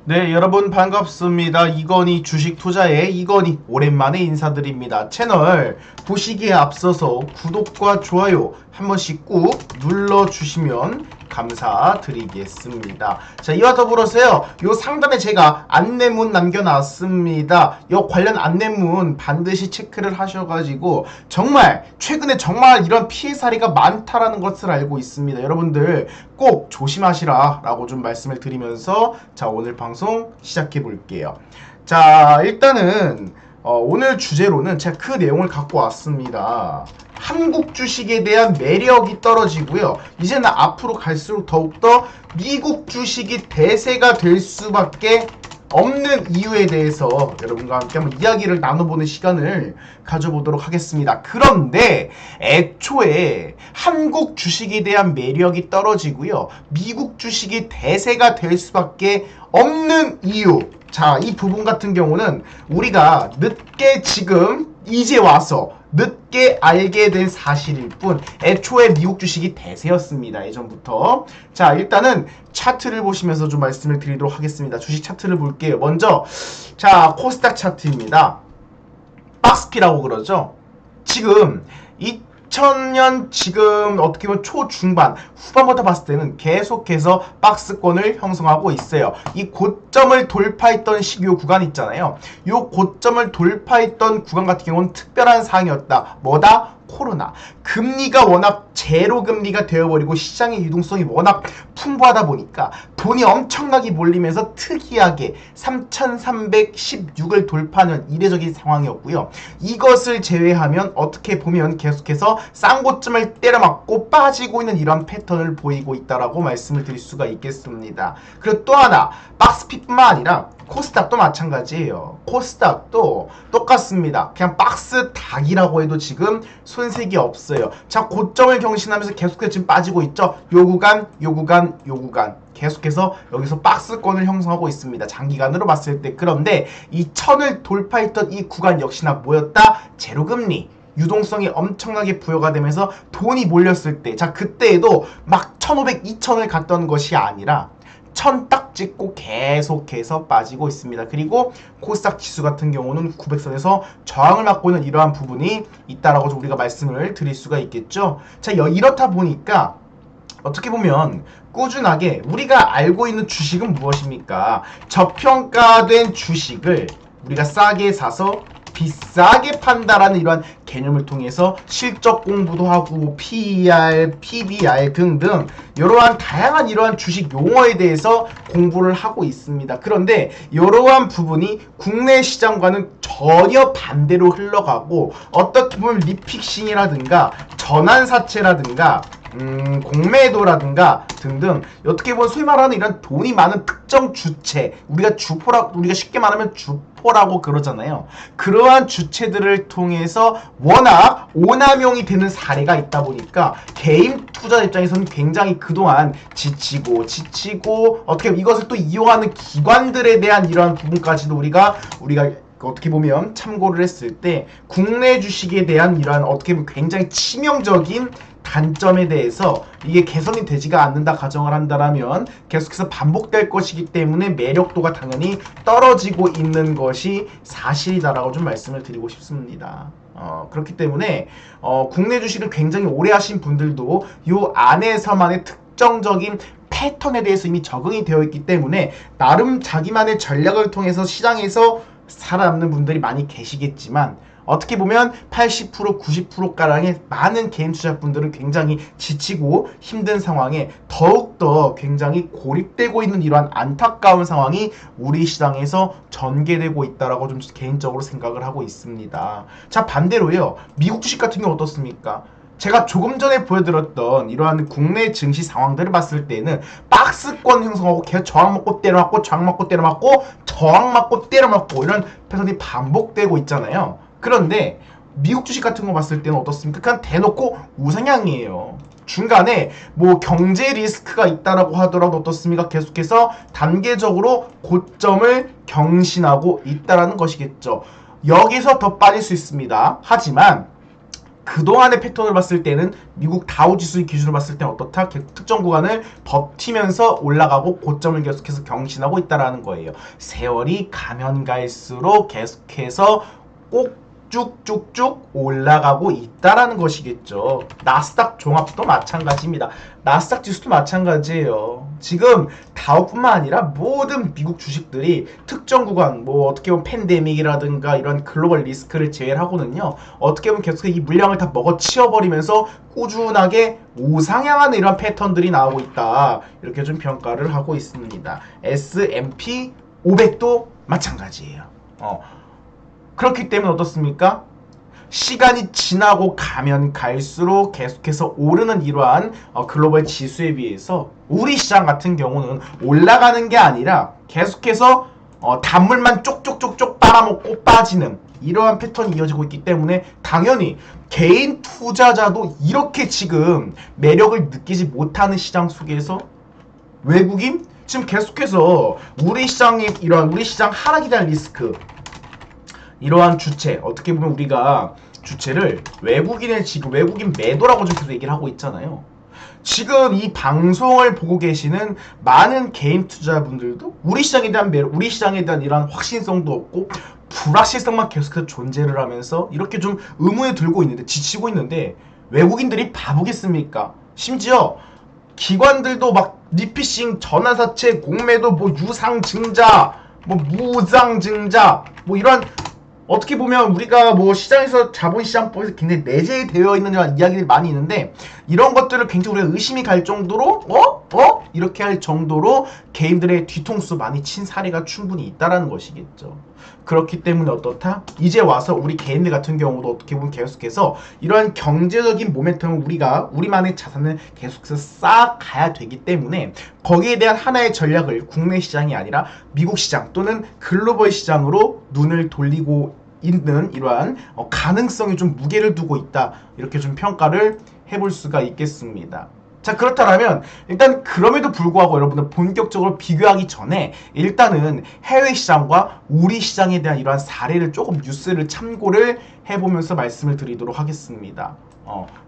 네, 여러분 반갑습니다. 이건희 주식 투자의 이건희 오랜만에 인사드립니다. 채널 보시기에 앞서서 구독과 좋아요 한 번씩 꾹 눌러주시면 감사드리겠습니다. 자, 이와 더불어서요, 요 상단에 제가 안내문 남겨놨습니다. 요 관련 안내문 반드시 체크를 하셔가지고 정말 최근에 정말 이런 피해 사례가 많다라는 것을 알고 있습니다. 여러분들 꼭 조심하시라 라고 좀 말씀을 드리면서 자, 오늘 방송 시작해 볼게요. 자, 일단은 오늘 주제로는 제가 그 내용을 갖고 왔습니다. 한국 주식에 대한 매력이 떨어지고요. 이제는 앞으로 갈수록 더욱더 미국 주식이 대세가 될 수밖에 없는 이유에 대해서 여러분과 함께 한번 이야기를 나눠보는 시간을 가져보도록 하겠습니다. 그런데 애초에 한국 주식에 대한 매력이 떨어지고요, 미국 주식이 대세가 될 수밖에 없는 이유, 자, 이 부분 같은 경우는 우리가 늦게 지금 이제 와서 늦게 알게 된 사실일 뿐, 애초에 미국 주식이 대세였습니다. 예전부터. 자, 일단은 차트를 보시면서 좀 말씀을 드리도록 하겠습니다. 주식 차트를 볼게요. 먼저 자, 코스닥 차트입니다. 박스피라고 그러죠. 지금 2000년 지금 어떻게 보면 초중반 후반부터 봤을 때는 계속해서 박스권을 형성하고 있어요. 이 고점을 돌파했던 시기요 구간 있잖아요. 이 고점을 돌파했던 구간 같은 경우는 특별한 사항이었다. 뭐다? 코로나. 금리가 워낙 제로 금리가 되어버리고 시장의 유동성이 워낙 풍부하다 보니까 돈이 엄청나게 몰리면서 특이하게 3316을 돌파하는 이례적인 상황이었고요. 이것을 제외하면 어떻게 보면 계속해서 쌍고점을 때려맞고 빠지고 있는 이런 패턴을 보이고 있다라고 말씀을 드릴 수가 있겠습니다. 그리고 또 하나, 박스피뿐만 아니라 코스닥도 마찬가지예요. 코스닥도 똑같습니다. 그냥 박스 닭이라고 해도 지금 손색이 없어요. 자, 고점을 경신하면서 계속해서 지금 빠지고 있죠. 요 구간, 요 구간, 요 구간. 계속해서 여기서 박스권을 형성하고 있습니다. 장기간으로 봤을 때. 그런데 이 천을 돌파했던 이 구간 역시나 뭐였다? 제로금리. 유동성이 엄청나게 부여가 되면서 돈이 몰렸을 때, 자, 그때에도 막 1500, 2000을 갔던 것이 아니라 1000 딱 찍고 계속해서 빠지고 있습니다. 그리고 코스닥 지수 같은 경우는 900선에서 저항을 맞고 있는 이러한 부분이 있다라고 좀 우리가 말씀을 드릴 수가 있겠죠. 자, 이렇다 보니까 어떻게 보면 꾸준하게 우리가 알고 있는 주식은 무엇입니까? 저평가된 주식을 우리가 싸게 사서 비싸게 판다라는 이러한 개념을 통해서 실적 공부도 하고 PER, PBR 등등 이러한 다양한 이러한 주식 용어에 대해서 공부를 하고 있습니다. 그런데 이러한 부분이 국내 시장과는 전혀 반대로 흘러가고, 어떻게 보면 리픽싱이라든가 전환사채라든가 공매도라든가 등등, 어떻게 보면 소위 말하는 이런 돈이 많은 특정 주체, 우리가 쉽게 말하면 주포라고 그러잖아요. 그러한 주체들을 통해서 워낙 오남용이 되는 사례가 있다 보니까 개인 투자 입장에서는 굉장히 그동안 지치고 어떻게 이것을 또 이용하는 기관들에 대한 이러한 부분까지도 우리가 어떻게 보면 참고를 했을 때 국내 주식에 대한 이러한 어떻게 보면 굉장히 치명적인 단점에 대해서 이게 개선이 되지가 않는다 가정을 한다라면 계속해서 반복될 것이기 때문에 매력도가 당연히 떨어지고 있는 것이 사실이다라고 좀 말씀을 드리고 싶습니다. 그렇기 때문에 국내 주식을 굉장히 오래 하신 분들도 요 안에서만의 특정적인 패턴에 대해서 이미 적응이 되어 있기 때문에 나름 자기만의 전략을 통해서 시장에서 살아남는 분들이 많이 계시겠지만, 어떻게 보면 80%, 90%가량의 많은 개인 투자분들은 굉장히 지치고 힘든 상황에 더욱더 굉장히 고립되고 있는 이러한 안타까운 상황이 우리 시장에서 전개되고 있다라고 좀 개인적으로 생각을 하고 있습니다. 자, 반대로요, 미국 주식 같은 경우 어떻습니까? 제가 조금 전에 보여드렸던 이러한 국내 증시 상황들을 봤을 때는 박스권 형성하고 계속 저항 맞고 때려맞고 저항 맞고 때려맞고 저항 맞고 때려맞고 이런 패턴이 반복되고 있잖아요. 그런데 미국 주식 같은 거 봤을 때는 어떻습니까? 그냥 대놓고 우상향이에요. 중간에 뭐 경제 리스크가 있다라고 하더라도 어떻습니까? 계속해서 단계적으로 고점을 경신하고 있다라는 것이겠죠. 여기서 더 빠질 수 있습니다. 하지만 그동안의 패턴을 봤을 때는 미국 다우지수 기준으로 봤을 때는 어떻다? 특정 구간을 버티면서 올라가고 고점을 계속해서 경신하고 있다라는 거예요. 세월이 가면 갈수록 계속해서 꼭 쭉쭉쭉 올라가고 있다라는 것이겠죠. 나스닥 종합도 마찬가지입니다. 나스닥 지수도 마찬가지예요. 지금 다우뿐만 아니라 모든 미국 주식들이 특정 구간, 뭐 어떻게 보면 팬데믹이라든가 이런 글로벌 리스크를 제외하고는요, 어떻게 보면 계속 이 물량을 다 먹어치워버리면서 꾸준하게 우상향하는 이런 패턴들이 나오고 있다. 이렇게 좀 평가를 하고 있습니다. S&P 500도 마찬가지예요. 그렇기 때문에 어떻습니까? 시간이 지나고 가면 갈수록 계속해서 오르는 이러한 글로벌 지수에 비해서 우리 시장 같은 경우는 올라가는 게 아니라 계속해서 단물만 쪽쪽쪽쪽 빨아먹고 빠지는 이러한 패턴이 이어지고 있기 때문에 당연히 개인 투자자도 이렇게 지금 매력을 느끼지 못하는 시장 속에서 외국인? 지금 계속해서 우리 시장이 이러한 우리 시장 하락에 대한 리스크, 이러한 주체, 어떻게 보면 우리가 주체를 외국인의 지금 외국인 매도라고 좀 계속 얘기를 하고 있잖아요. 지금 이 방송을 보고 계시는 많은 개인 투자자분들도 우리 시장에 대한 매력, 우리 시장에 대한 이러한 확신성도 없고 불확실성만 계속해서 존재를 하면서 이렇게 좀 의문에 들고 있는데, 지치고 있는데 외국인들이 바보겠습니까? 심지어 기관들도 막 리피싱, 전환사채, 공매도, 뭐 유상증자, 뭐 무상증자, 뭐 이런, 어떻게 보면 우리가 뭐 시장에서 자본시장법에서 굉장히 내재되어 있는 이런 이야기들이 많이 있는데, 이런 것들을 굉장히 우리가 의심이 갈 정도로 이렇게 할 정도로 개인들의 뒤통수 많이 친 사례가 충분히 있다라는 것이겠죠. 그렇기 때문에 어떻다? 이제 와서 우리 개인들 같은 경우도 어떻게 보면 계속해서 이러한 경제적인 모멘텀을 우리가 우리만의 자산을 계속해서 쌓아가야 되기 때문에 거기에 대한 하나의 전략을 국내 시장이 아니라 미국 시장 또는 글로벌 시장으로 눈을 돌리고 있는 이러한 가능성에 좀 무게를 두고 있다, 이렇게 좀 평가를 해볼 수가 있겠습니다. 자, 그렇다면 일단 그럼에도 불구하고 여러분들 본격적으로 비교하기 전에 일단은 해외 시장과 우리 시장에 대한 이러한 사례를 조금 뉴스를 참고를 해보면서 말씀을 드리도록 하겠습니다.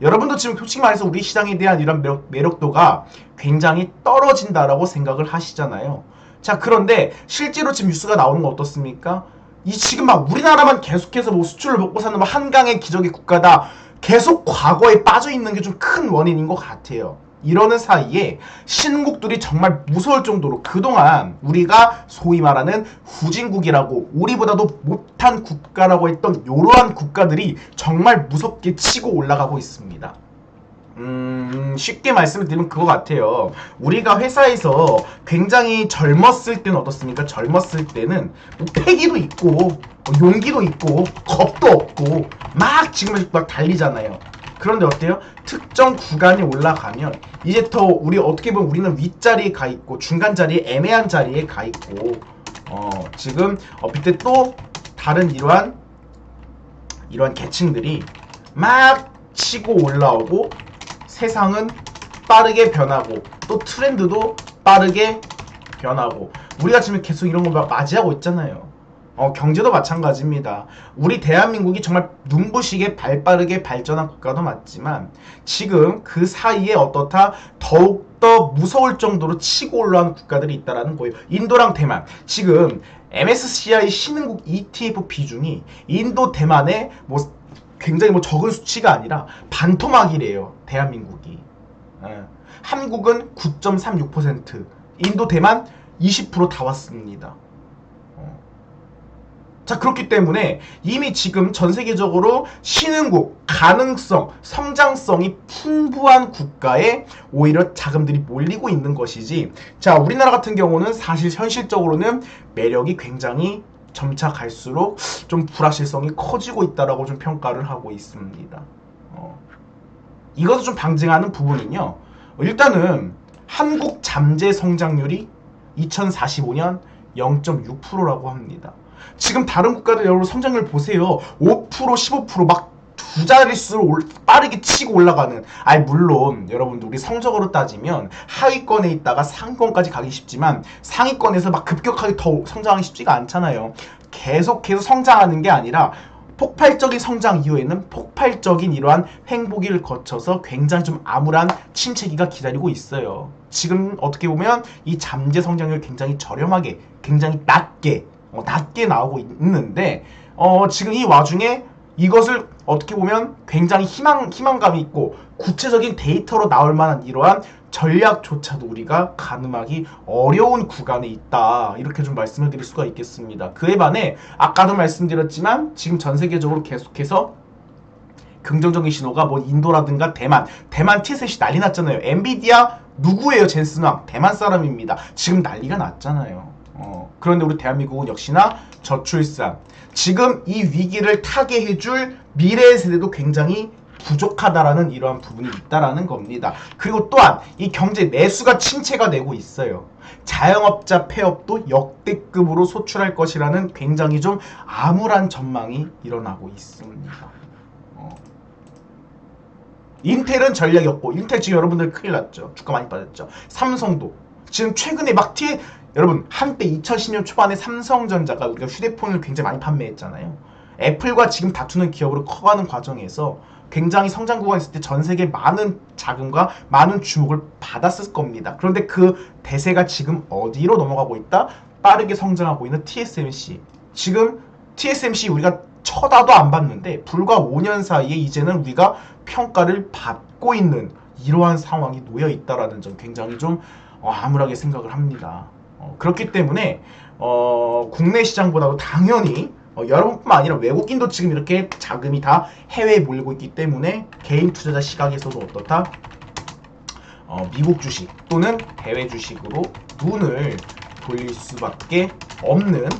여러분도 지금 솔직히 말해서 우리 시장에 대한 이런 매력도가 굉장히 떨어진다라고 생각을 하시잖아요. 자, 그런데 실제로 지금 뉴스가 나오는 거 어떻습니까? 이 지금 막 우리나라만 계속해서 뭐 수출을 먹고 사는 뭐 한강의 기적의 국가다, 계속 과거에 빠져 있는 게 좀 큰 원인인 것 같아요. 이러는 사이에 신국들이 정말 무서울 정도로 그동안 우리가 소위 말하는 후진국이라고, 우리보다도 못한 국가라고 했던 이러한 국가들이 정말 무섭게 치고 올라가고 있습니다. 쉽게 말씀을 드리면 그거 같아요. 우리가 회사에서 굉장히 젊었을 때는 어떻습니까? 젊었을 때는 뭐 패기도 있고 용기도 있고 겁도 없고 막 지금 막 달리잖아요. 그런데 어때요? 특정 구간이 올라가면 이제 더 우리 어떻게 보면 우리는 윗자리에 가 있고 중간 자리에 애매한 자리에 가 있고 지금 밑에 또 다른 이러한 계층들이 막 치고 올라오고 세상은 빠르게 변하고 또 트렌드도 빠르게 변하고 우리가 지금 계속 이런 거 맞이하고 있잖아요. 경제도 마찬가지입니다. 우리 대한민국이 정말 눈부시게 발빠르게 발전한 국가도 맞지만 지금 그 사이에 어떻다 더욱더 무서울 정도로 치고 올라온 국가들이 있다라는 거예요. 인도랑 대만, 지금 MSCI 신흥국 ETF 비중이 인도, 대만의 뭐 굉장히 뭐 적은 수치가 아니라 반토막이래요. 대한민국이. 한국은 9.36%, 인도, 대만 20% 다 왔습니다. 자, 그렇기 때문에 이미 지금 전 세계적으로 신흥국, 가능성, 성장성이 풍부한 국가에 오히려 자금들이 몰리고 있는 것이지, 자, 우리나라 같은 경우는 사실 현실적으로는 매력이 굉장히 점차 갈수록 좀 불확실성이 커지고 있다라고 좀 평가를 하고 있습니다. 이것을 좀 방증하는 부분은요, 일단은 한국 잠재 성장률이 2045년 0.6%라고 합니다. 지금 다른 국가들 여러분 성장률 보세요. 5%, 15% 막 두 자릿수로 빠르게 치고 올라가는. 물론 여러분들 우리 성적으로 따지면 하위권에 있다가 상위권까지 가기 쉽지만 상위권에서 막 급격하게 더 성장하기 쉽지가 않잖아요. 계속해서 성장하는 게 아니라 폭발적인 성장 이후에는 폭발적인 이러한 횡보기를 거쳐서 굉장히 좀 암울한 침체기가 기다리고 있어요. 지금 어떻게 보면 이 잠재 성장률 굉장히 저렴하게, 굉장히 낮게 나오고 있는데, 지금 이 와중에 이것을 어떻게 보면 굉장히 희망감이 있고 구체적인 데이터로 나올 만한 이러한 전략조차도 우리가 가늠하기 어려운 구간에 있다, 이렇게 좀 말씀을 드릴 수가 있겠습니다. 그에 반해 아까도 말씀드렸지만 지금 전 세계적으로 계속해서 긍정적인 신호가 뭐 인도라든가 대만 TSMC 난리 났잖아요. 엔비디아 누구예요? 젠슨 왕 대만 사람입니다. 지금 난리가 났잖아요. 그런데 우리 대한민국은 역시나 저출산, 지금 이 위기를 타개해줄 미래의 세대도 굉장히 부족하다라는 이러한 부분이 있다라는 겁니다. 그리고 또한 이 경제 내수가 침체가 되고 있어요. 자영업자 폐업도 역대급으로 소출할 것이라는 굉장히 좀 암울한 전망이 일어나고 있습니다. 인텔은 전략이었고, 인텔 지금 여러분들 큰일 났죠. 주가 많이 빠졌죠. 삼성도 지금 최근에 막 여러분 한때 2010년 초반에 삼성전자가 우리가 휴대폰을 굉장히 많이 판매했잖아요. 애플과 지금 다투는 기업으로 커가는 과정에서 굉장히 성장 구간에 있을 때 전 세계 많은 자금과 많은 주목을 받았을 겁니다. 그런데 그 대세가 지금 어디로 넘어가고 있다? 빠르게 성장하고 있는 TSMC. 지금 TSMC 우리가 쳐다도 안 봤는데 불과 5년 사이에 이제는 우리가 평가를 받고 있는 이러한 상황이 놓여 있다라는 점 굉장히 좀 암울하게 생각을 합니다. 그렇기 때문에 국내 시장보다도 당연히 여러분뿐만 아니라 외국인도 지금 이렇게 자금이 다 해외에 몰리고 있기 때문에 개인 투자자 시각에서도 어떻다? 미국 주식 또는 해외 주식으로 눈을 돌릴 수밖에 없는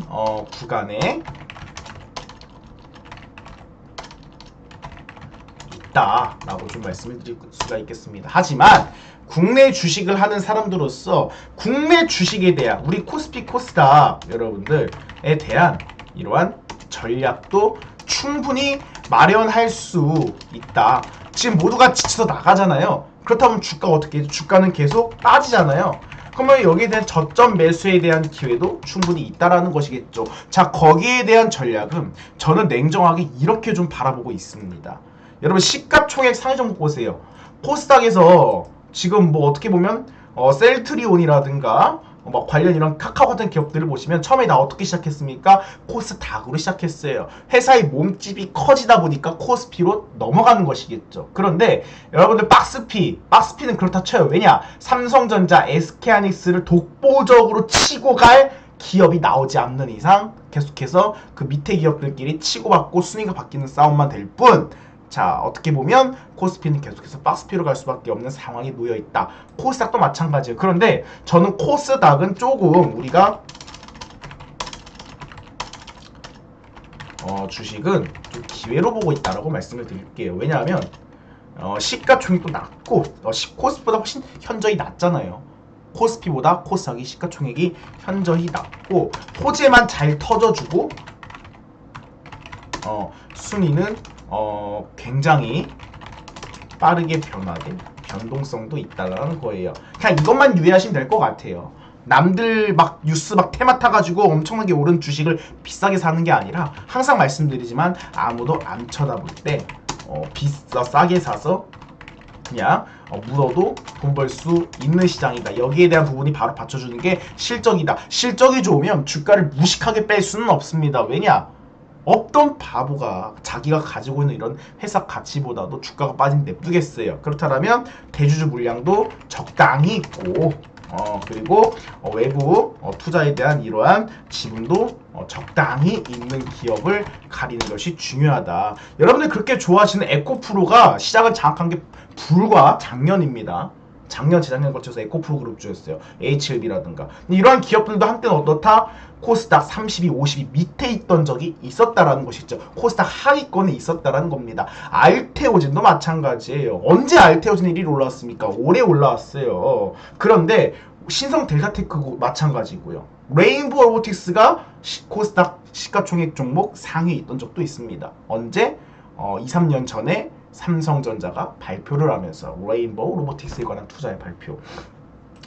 구간에 있다라고 좀 말씀을 드릴 수가 있겠습니다. 하지만 국내 주식을 하는 사람들로서 국내 주식에 대한 우리 코스피 코스닥 여러분들에 대한 이러한 전략도 충분히 마련할 수 있다. 지금 모두가 지쳐서 나가잖아요. 그렇다면 주가가 어떻게 해요? 주가는 계속 빠지잖아요. 그러면 여기에 대한 저점 매수에 대한 기회도 충분히 있다라는 것이겠죠. 자, 거기에 대한 전략은 저는 냉정하게 이렇게 좀 바라보고 있습니다. 여러분 시가총액 상위 종목 보세요. 코스닥에서 지금 뭐 어떻게 보면 셀트리온이라든가 막 관련 이런 카카오 같은 기업들을 보시면 처음에 다 어떻게 시작했습니까? 코스닥으로 시작했어요. 회사의 몸집이 커지다 보니까 코스피로 넘어가는 것이겠죠. 그런데 여러분들 박스피는 그렇다 쳐요. 왜냐? 삼성전자, SK하이닉스를 독보적으로 치고 갈 기업이 나오지 않는 이상 계속해서 그 밑에 기업들끼리 치고받고 순위가 바뀌는 싸움만 될 뿐, 자, 어떻게 보면 코스피는 계속해서 박스피로 갈 수밖에 없는 상황이 놓여있다. 코스닥도 마찬가지예요. 그런데 저는 코스닥은 조금 우리가 주식은 좀 기회로 보고 있다라고 말씀을 드릴게요. 왜냐하면 시가총액도 낮고 코스피보다 훨씬 현저히 낮잖아요. 코스피보다 코스닥이 시가총액이 현저히 낮고 호재만 잘 터져주고 순위는 굉장히 빠르게 변화된 변동성도 있다는 거예요. 그냥 이것만 유의하시면 될 것 같아요. 남들 막 뉴스 막 테마 타가지고 엄청나게 오른 주식을 비싸게 사는 게 아니라 항상 말씀드리지만 아무도 안 쳐다볼 때 싸게 사서 그냥 물어도 돈 벌 수 있는 시장이다. 여기에 대한 부분이 바로 받쳐주는 게 실적이다. 실적이 좋으면 주가를 무식하게 뺄 수는 없습니다. 왜냐? 어떤 바보가 자기가 가지고 있는 이런 회사 가치보다도 주가가 빠진 냅두겠어요. 그렇다면 대주주 물량도 적당히 있고 그리고 외부 투자에 대한 이러한 지분도 적당히 있는 기업을 가리는 것이 중요하다. 여러분들 그렇게 좋아하시는 에코프로가 시장을 장악한 게 불과 작년입니다. 작년, 재작년 거쳐서 에코프로 그룹주였어요. HLB라든가. 이러한 기업들도 한때는 어떻다? 코스닥 32, 50이 밑에 있던 적이 있었다라는 것이죠. 코스닥 하위권에 있었다라는 겁니다. 알테오진도 마찬가지예요. 언제 알테오진 1위로 올라왔습니까? 올해 올라왔어요. 그런데 신성 델타테크 마찬가지고요. 레인보우 로보틱스가 코스닥 시가총액 종목 상위에 있던 적도 있습니다. 언제? 2, 3년 전에 삼성전자가 발표를 하면서 레인보우 로보틱스에 관한 투자의 발표.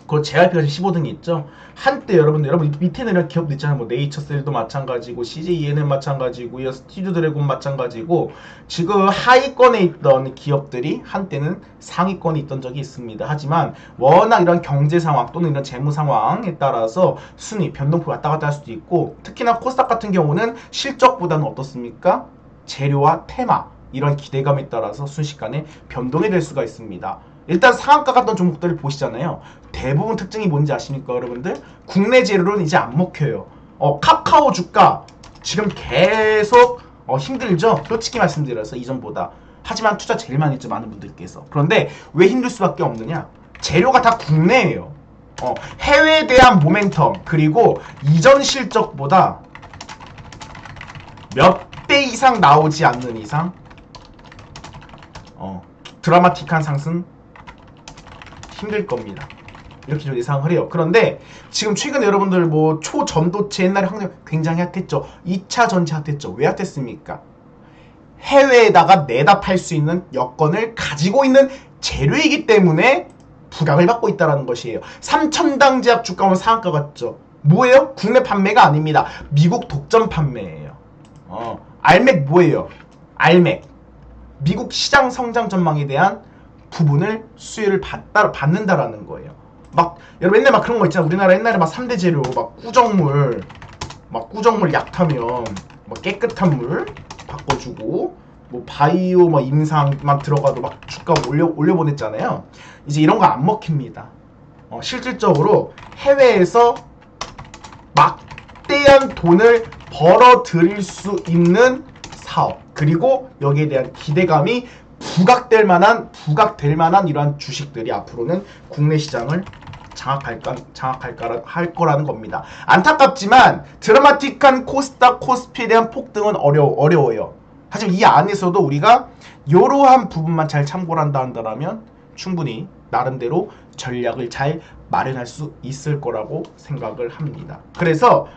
그 JRP가 15등이 있죠. 한때 여러분 밑에 내려온 기업도 있잖아요. 뭐 네이처셀도 마찬가지고 CJENM 마찬가지고요. 스튜디오 드래곤 마찬가지고 지금 하위권에 있던 기업들이 한때는 상위권에 있던 적이 있습니다. 하지만 워낙 이런 경제 상황 또는 이런 재무 상황에 따라서 순위 변동폭이 왔다 갔다 할 수도 있고 특히나 코스닥 같은 경우는 실적보다는 어떻습니까? 재료와 테마 이런 기대감에 따라서 순식간에 변동이 될 수가 있습니다. 일단 상한가 갔던 종목들을 보시잖아요. 대부분 특징이 뭔지 아십니까 여러분들? 국내 재료로는 이제 안 먹혀요. 카카오 주가 지금 계속 힘들죠? 솔직히 말씀드려서 이전보다. 하지만 투자 제일 많이 했죠 많은 분들께서. 그런데 왜 힘들 수밖에 없느냐? 재료가 다 국내예요. 해외에 대한 모멘텀 그리고 이전 실적보다 몇 배 이상 나오지 않는 이상 드라마틱한 상승 힘들 겁니다. 이렇게 좀 예상을 해요. 그런데 지금 최근에 여러분들 뭐 초전도체 옛날에 굉장히 핫했죠. 2차 전지 핫했죠. 왜 핫했습니까? 해외에다가 내다 팔 수 있는 여건을 가지고 있는 재료이기 때문에 부각을 받고 있다는 것이에요. 삼천당제약 주가는 상한가 같죠. 뭐예요? 국내 판매가 아닙니다. 미국 독점 판매예요. 알맥 뭐예요? 알맥 미국 시장 성장 전망에 대한 부분을 수혜를 받는다라는 거예요. 막 여러분 옛날 막 그런 거 있잖아. 우리나라 옛날에 막 3대 재료 막 꾸정물 약타면 막 깨끗한 물 바꿔주고 뭐 바이오 막 임상만 들어가도 막 주가 올려보냈잖아요. 이제 이런 거 안 먹힙니다. 실질적으로 해외에서 막대한 돈을 벌어들일 수 있는 사업 그리고 여기에 대한 기대감이 부각될 만한 이러한 주식들이 앞으로는 국내 시장을 장악할 거라는 겁니다. 안타깝지만 드라마틱한 코스닥 코스피에 대한 폭등은 어려워요. 하지만 이 안에서도 우리가 이러한 부분만 잘 참고를 한다면 충분히 나름대로 전략을 잘 마련할 수 있을 거라고 생각을 합니다. 그래서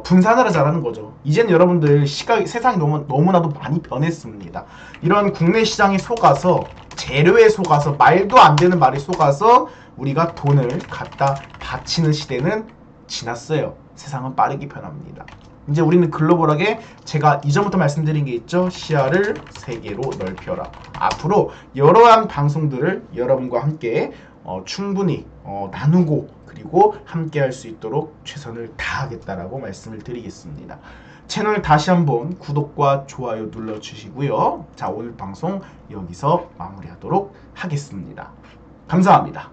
분산을 하자라는 거죠. 이제는 여러분들 세상이 너무나도 많이 변했습니다. 이런 국내 시장에 속아서 재료에 속아서 말도 안 되는 말에 속아서 우리가 돈을 갖다 바치는 시대는 지났어요. 세상은 빠르게 변합니다. 이제 우리는 글로벌하게 제가 이전부터 말씀드린 게 있죠. 시야를 세계로 넓혀라. 앞으로 여러한 방송들을 여러분과 함께 충분히 나누고 그리고 함께 할 수 있도록 최선을 다하겠다라고 말씀을 드리겠습니다. 채널 다시 한번 구독과 좋아요 눌러주시고요. 자, 오늘 방송 여기서 마무리하도록 하겠습니다. 감사합니다.